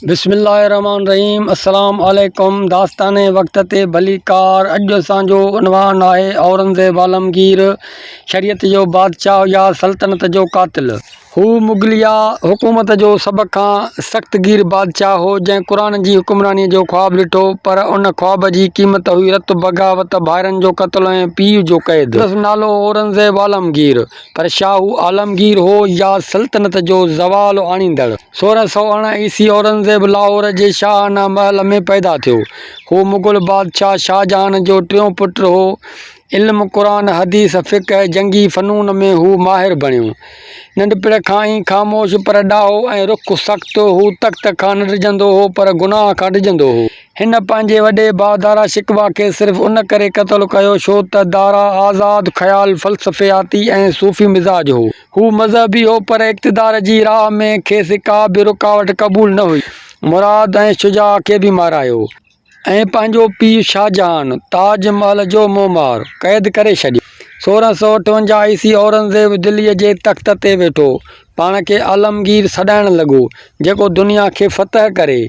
बिस्मिल्लाहिर्रहमानिर्रहीम। अस्सलाम वालेकुम। दास्तान वक़्त ते भलीकार। अॼु असांजो उनवान आहे औरंगज़ेब आलमगीर, शरीयत जो बादशाह या सल्तनत जो कातिल। हू मुग़लिया हुकूमत जो सभ खां सख़्तगीर बादशाह हो जंहिं क़ुरान जी हुक्मरानी जो ख़्वाबु ॾिठो, पर उन ख़्वाब जी क़ीमत हुई रत बग़ावत, भाइरनि जो क़त्ल ऐं पीउ जो क़ैद। संदसि नालो औरंगज़ेब आलमगीर, पर छा हू आलमगीर हो या सल्तनत जो ज़वाल आणींदड़? 1618 ईस्वी औरंगज़ेब लाहौर जे शाहना महल में पैदा थियो। हू मुग़ल बादशाह शाहजहान जो टियों पुटु हो। इल्म, क़ुरान, हदीस, फ़िक़्ह, जंगी फ़नून में हू माहिर बणियो। नंढपिण खां ई ख़ामोश पर ॾाहो ऐं रुख़ सख़्तु। हू तख़्त खां न डिॼंदो हो, पर गुनाह खां डिॼंदो हो। हिन पंहिंजे वॾे भाउ दारा शिकवा खे सिर्फ़ उन करे क़त्ल कयो छो त दारा आज़ाद ख़्याल, फ़लसफ़ियाती ऐं सूफ़ी मिज़ाज हो। हू मज़हबी हो, पर इक़्तिदार जी राह में खेसि का बि रुकावट क़बूल न हुई। मुराद ऐं शुजा खे बि मारायो ऐं पंहिंजो पीउ शाहजहान, ताज महल जो मोमार, क़ैद करे छॾियो। 1658 ईस्वी औरंगज़ेब दिल्लीअ जे तख़्त ते वेठो, पाण खे आलमगीर सॾाइण लॻो, जेको दुनिया खे फ़तह करे।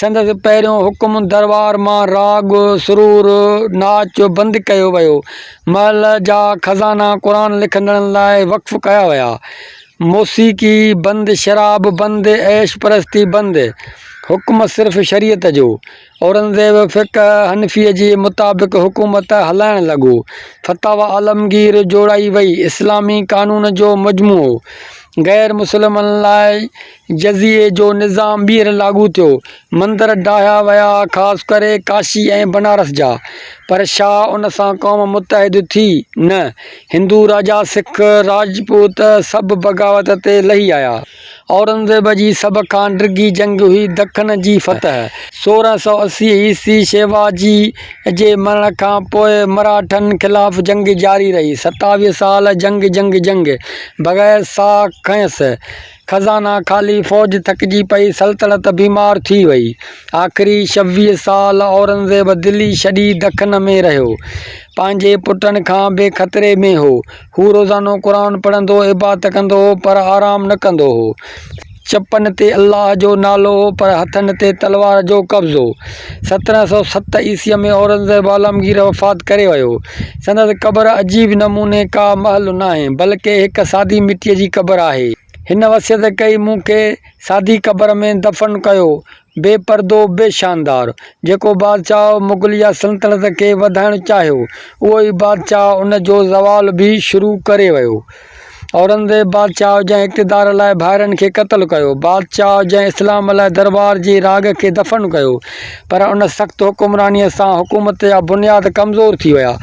संदसि पहिरियों हुकुम दरबार मां राग, सुरूर, नाच बंदि कयो वियो। महल जा ख़ज़ाना क़ुरान लिखंदड़नि लाइ वक़्फ़ कया विया। मौसीक़ी बंदि, शराब बंदि, ऐश परस्ती बंदि। हुकुम सिर्फ़ शरीयत जो। औरंगज़ेब फ़िक़्ह हनफ़ीअ जे मुताबिक़ हुकूमत हलाइण लॻो। फ़तावा आलमगीर जोड़ाई वई। इस्लामी क़ानून जो मजमूओ। गैर मुस्लिमनि लाइ जज़िये जो निज़ाम ॿीहर लागू थियो। मंदर ढाहिया विया, ख़ासि करे काशी ऐं बनारस जा। पर छा उन सां क़ौम मुतहद थी? न। हिंदू, राजा, सिख, राजपूत सभु बग़ावत ते लही आया। औरंगज़ेब जी सभ खां डिघी जंग हुई दखन जी फ़तह। 1680 ईस्वी शेवाजी जे मरण खां पोइ मराठनि ख़िलाफ़ जंग जारी रही। 27 साल जंग बग़ैर साह खयंसि। ख़ज़ाना ख़ाली, फ़ौज थकिजी पई, सल्तनत बीमार थी वई। आख़िरी 26 साल औरंगज़ेब दिल्ली छॾी दखन में रहियो, पंहिंजे पुटनि खां बेख़तरे में हो। हू रोज़ानो क़ुरान पढ़ंदो, इबादत कंदो हो, पर आराम न कंदो हो। चपन ते अल्लाह जो नालो हो, पर हथनि ते तलवार जो कब्ज़ो। 1707 ईस्वी में औरंगज़ेब आलमगीर वफ़ात करे वियो। संदसि क़बर अजीब नमूने का महल नाहे, बल्कि हिकु सादी मिटीअ जी क़बर आहे। हिन वसियत कई, मूंखे सादी क़बर में दफ़न कयो, बेपर्दो, बेशानदार। जेको बादशाह मुग़लिया सल्तनत खे वधाइणु चाहियो, उहो ई बादशाह उन जो ज़वाल बि शुरू करे वियो। औरंगज़ेब बादशाह जंहिं इक़्तिदार लाइ भाइरनि खे क़त्ल कयो, बादशाह जंहिं इस्लाम लाइ दरबार जी राग खे दफ़न कयो, पर उन सख़्त हुक्मरानीअ सां हुकूमत जा बुनियाद कमज़ोर थी विया।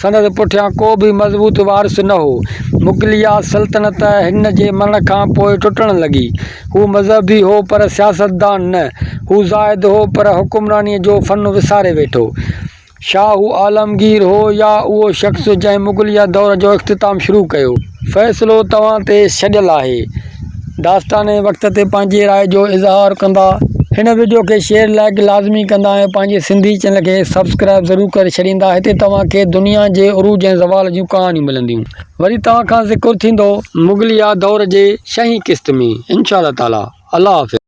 संदसि पुठियां को बि मज़बूत वारिस न हो। मुग़लिया सल्तनत हिन जे मरण खां पोइ टुटण लॻी। हू मज़हबी हो, पर सियासतदान न। हू ज़ाहिद हो, पर हुक्मरानीअ जो फ़न विसारे वेठो। छा हू आलमगीर हो या उहो शख़्स जंहिं मुग़लिया दौर जो इख़्तिताम शुरू कयो? फ़ैसिलो तव्हां ते छॾियल आहे। दास्तान वक़्त ते पंहिंजी राय जो इज़हार कंदा। हिन वीडियो खे शेयर, लाइक लाज़मी कंदा ऐं पंहिंजे सिंधी चैनल खे सब्सक्राइब ज़रूरु करे छॾींदा। हिते तव्हांखे दुनिया जे उरूज ऐं ज़वाल जूं कहानियूं मिलंदियूं। वरी तव्हां खां ज़िक्र थींदो मुग़लिया दौर जे 6हीं क़िस्त में, इंशा अल्लाह ताला। अल्लाह हाफ़िज़।